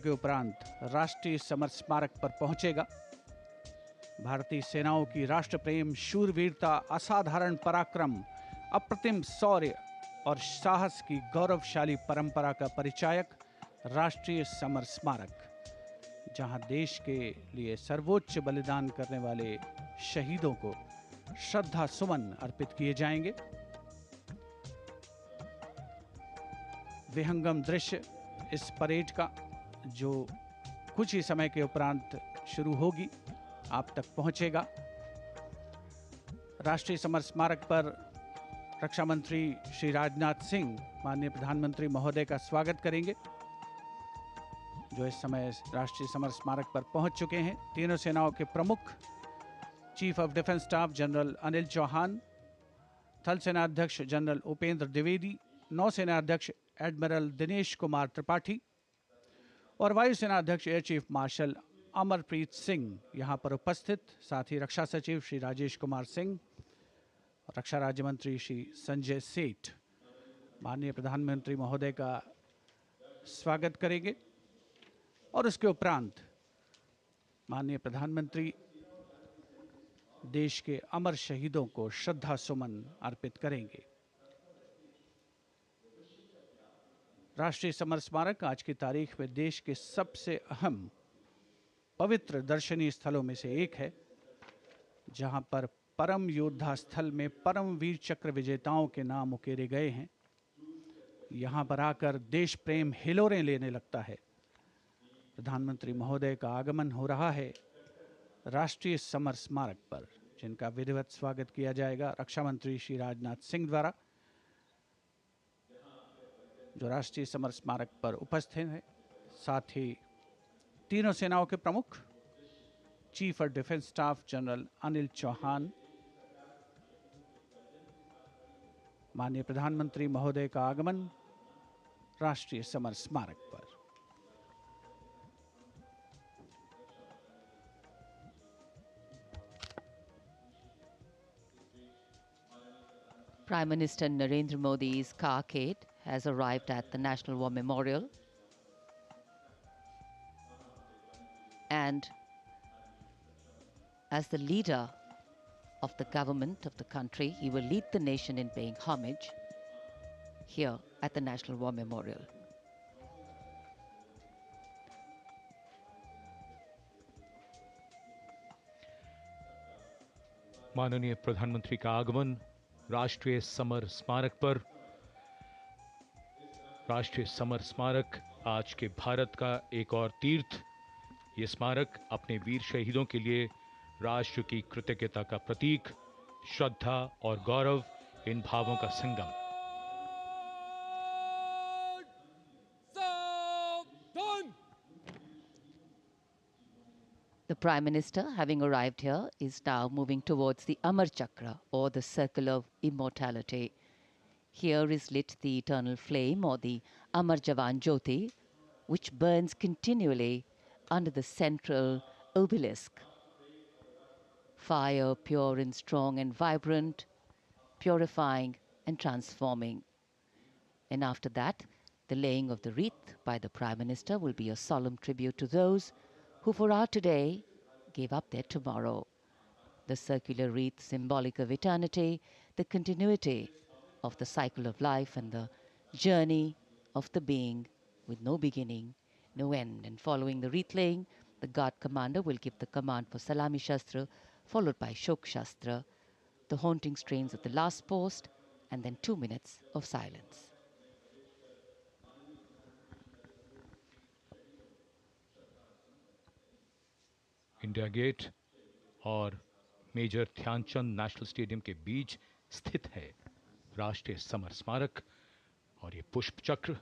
के उपरांत राष्ट्रीय समर स्मारक पर पहुंचेगा। भारतीय सेनाओं की राष्ट्र प्रेम, शूरवीरता, असाधारण पराक्रम, अप्रतिम शौर्य और साहस की गौरवशाली परंपरा का परिचायक राष्ट्रीय समर स्मारक, जहां देश के लिए सर्वोच्च बलिदान करने वाले शहीदों को श्रद्धा सुमन अर्पित किए जाएंगे। विहंगम दृश्य इस परेड का, जो कुछ ही समय के उपरांत शुरू होगी, आप तक पहुंचेगा। राष्ट्रीय समर स्मारक पर रक्षा मंत्री श्री राजनाथ सिंह माननीय प्रधानमंत्री महोदय का स्वागत करेंगे, जो इस समय राष्ट्रीय समर स्मारक पर पहुंच चुके हैं। तीनों सेनाओं के प्रमुख chief of defence staff general Anil Chauhan, थल सेना अध्यक्ष जनरल उपेंद्र द्विवेदी, नौसेना अध्यक्ष एडमिरल दिनेश कुमार त्रिपाठी और वायुसेना अध्यक्ष air chief marshal Amarpreet Singh यहाँ पर उपस्थित। साथ ही रक्षा सचिव श्री राजेश कुमार सिंह, रक्षा राज्य मंत्री श्री संजय सेठ माननीय प्रधानमंत्री महोदय का स्वागत करेंगे और उसके उपरांत माननीय प्रधानमंत्री देश के अमर शहीदों को श्रद्धा सुमन अर्पित करेंगे। राष्ट्रीय समर स्मारक आज की तारीख में देश के सबसे अहम पवित्र दर्शनीय स्थलों में से एक है, जहां पर परम योद्धा स्थल में परम वीर चक्र विजेताओं के नाम उकेरे गए हैं। यहां पर आकर देश प्रेम हिलोरें लेने लगता है। प्रधानमंत्री महोदय का आगमन हो रहा है राष्ट्रीय समर स्मारक पर, जिनका विधिवत स्वागत किया जाएगा रक्षा मंत्री श्री राजनाथ सिंह द्वारा, जो राष्ट्रीय समर स्मारक पर उपस्थित हैं। साथ ही तीनों सेनाओं के प्रमुख chief of defence staff general Anil Chauhan, माननीय प्रधानमंत्री महोदय का आगमन राष्ट्रीय समर स्मारक पर। Prime Minister Narendra Modi's carcade has arrived at the National War Memorial, and as the leader of the government of the country, he will lead the nation in paying homage here at the National War Memorial. माननीय प्रधानमंत्री का आगमन राष्ट्रीय summer स्मारक पर। राष्ट्रीय summer स्मारक आज के भारत का एक और तीर्थ। ये स्मारक अपने वीर शहीदों के लिए राष्ट्र की कृतज्ञता का प्रतीक, श्रद्धा और गौरव, इन भावों का संगम। The Prime Minister, having arrived here, is now moving towards the Amar Chakra, or the Circle of Immortality. Here is lit the eternal flame, or the Amar Jawan Jyoti, which burns continually under the central obelisk. Fire, pure and strong and vibrant, purifying and transforming. And after that, the laying of the wreath by the Prime Minister will be a solemn tribute to those who for our today gave up their tomorrow. The circular wreath, symbolic of eternity, the continuity of the cycle of life and the journey of the being with no beginning, no end. And following the wreath laying, the guard commander will give the command for Salami Shastra, followed by Shok Shastra, the haunting strains of the last post, and then 2 minutes of silence. India gate और major Dhyanchand national stadium के बीच स्थित है राष्ट्रीय summer स्मारक और ये पुष्प चक्र।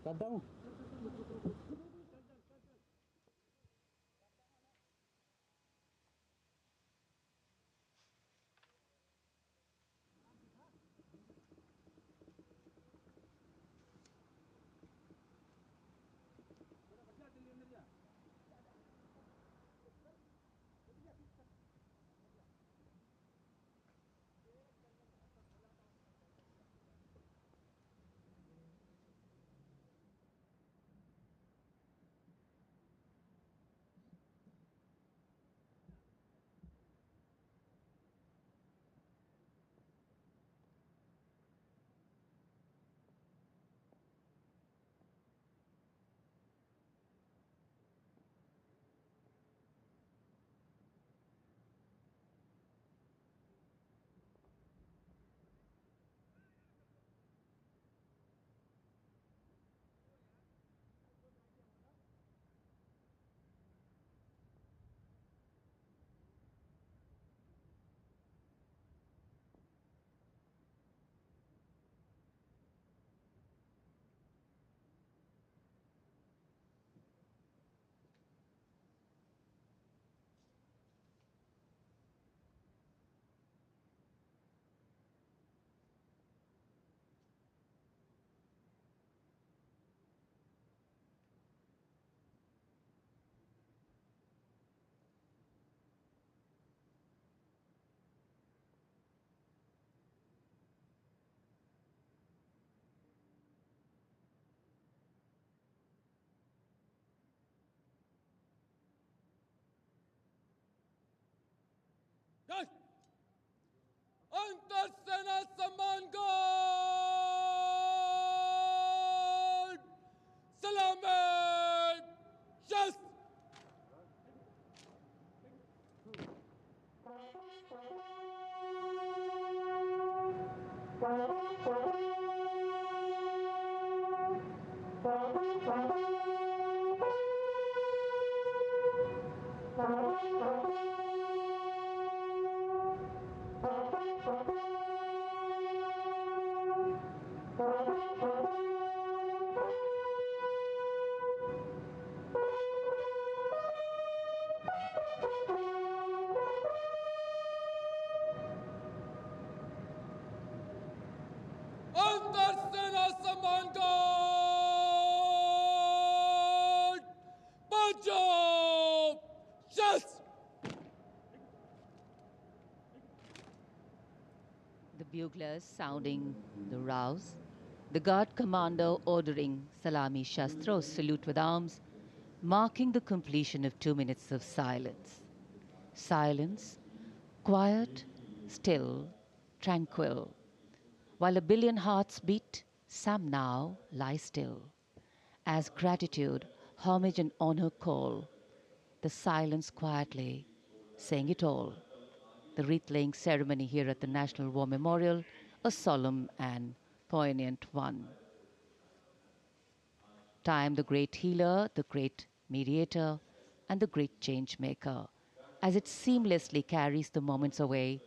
करता हूँ। अंतर सेना सम्मान गार्ड सलामी शस्त्र। अंतर सेना सम्मान गार्ड पंजाब शस्त्र। The buglers sounding the rouse, the guard commander ordering Salami Shastros, salute with arms, marking the completion of 2 minutes of silence. Silence, quiet, still, tranquil. While a billion hearts beat, some now lie still. As gratitude, homage and honor call, the silence quietly, saying it all. The wreath-laying ceremony here at the National War Memorial, a solemn and poignant one. Time, the great healer, the great mediator, and the great change maker. As it seamlessly carries the moments away,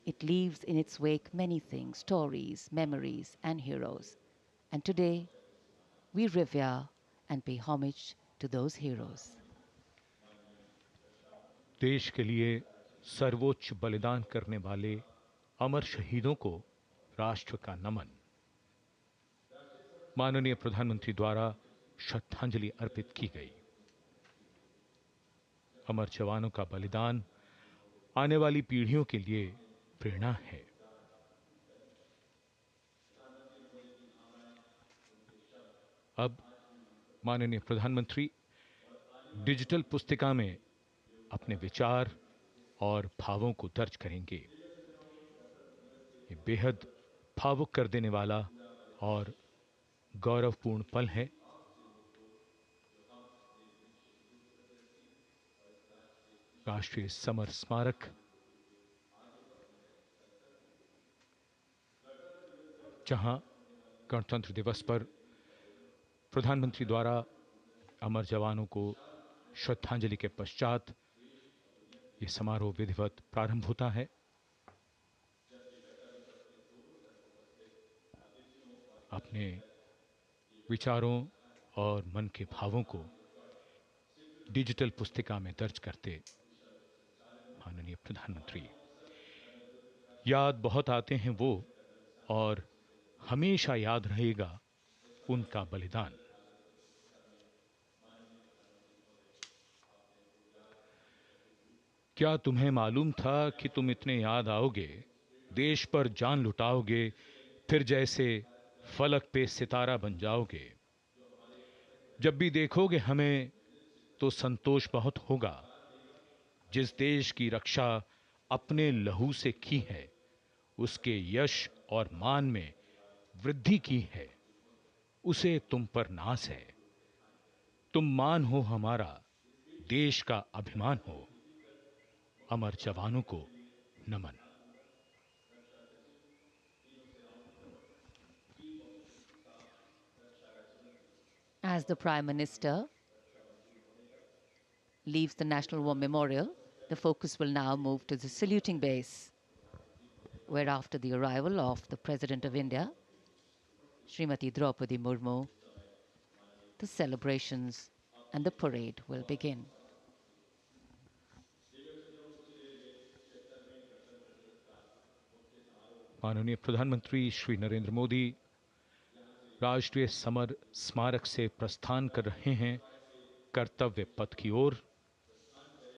it leaves in its wake many things, stories, memories, and heroes. And today, we revere and pay homage to those heroes. देश के लिए सर्वोच्च बलिदान करने वाले अमर शहीदों को राष्ट्र का नमन। माननीय प्रधानमंत्री द्वारा श्रद्धांजलि अर्पित की गई। अमर जवानों का बलिदान आने वाली पीढ़ियों के लिए प्रेरणा है। अब माननीय प्रधानमंत्री डिजिटल पुस्तिका में अपने विचार और भावों को दर्ज करेंगे। ये बेहद भावुक कर देने वाला और गौरवपूर्ण पल है। राष्ट्रीय समर स्मारक जहां गणतंत्र दिवस पर प्रधानमंत्री द्वारा अमर जवानों को श्रद्धांजलि के पश्चात ये समारोह विधिवत प्रारंभ होता है। अपने विचारों और मन के भावों को डिजिटल पुस्तिका में दर्ज करते माननीय प्रधानमंत्री। याद बहुत आते हैं वो, और हमेशा याद रहेगा उनका बलिदान। क्या तुम्हें मालूम था कि तुम इतने याद आओगे, देश पर जान लुटाओगे, फिर जैसे फलक पे सितारा बन जाओगे। जब भी देखोगे हमें तो संतोष बहुत होगा। जिस देश की रक्षा अपने लहू से की है, उसके यश और मान में वृद्धि की है, उसे तुम पर नाज है। तुम मान हो हमारा, देश का अभिमान हो। अमर जवानों को नमन। As the Prime Minister leaves the National War Memorial, the focus will now move to the saluting base, where after the arrival of the President of India, Srimati Draupadi Murmu, the celebrations and the parade will begin. माननीय प्रधानमंत्री श्री नरेंद्र मोदी राष्ट्रीय summer स्मारक से प्रस्थान कर रहे हैं कर्तव्य पथ की ओर।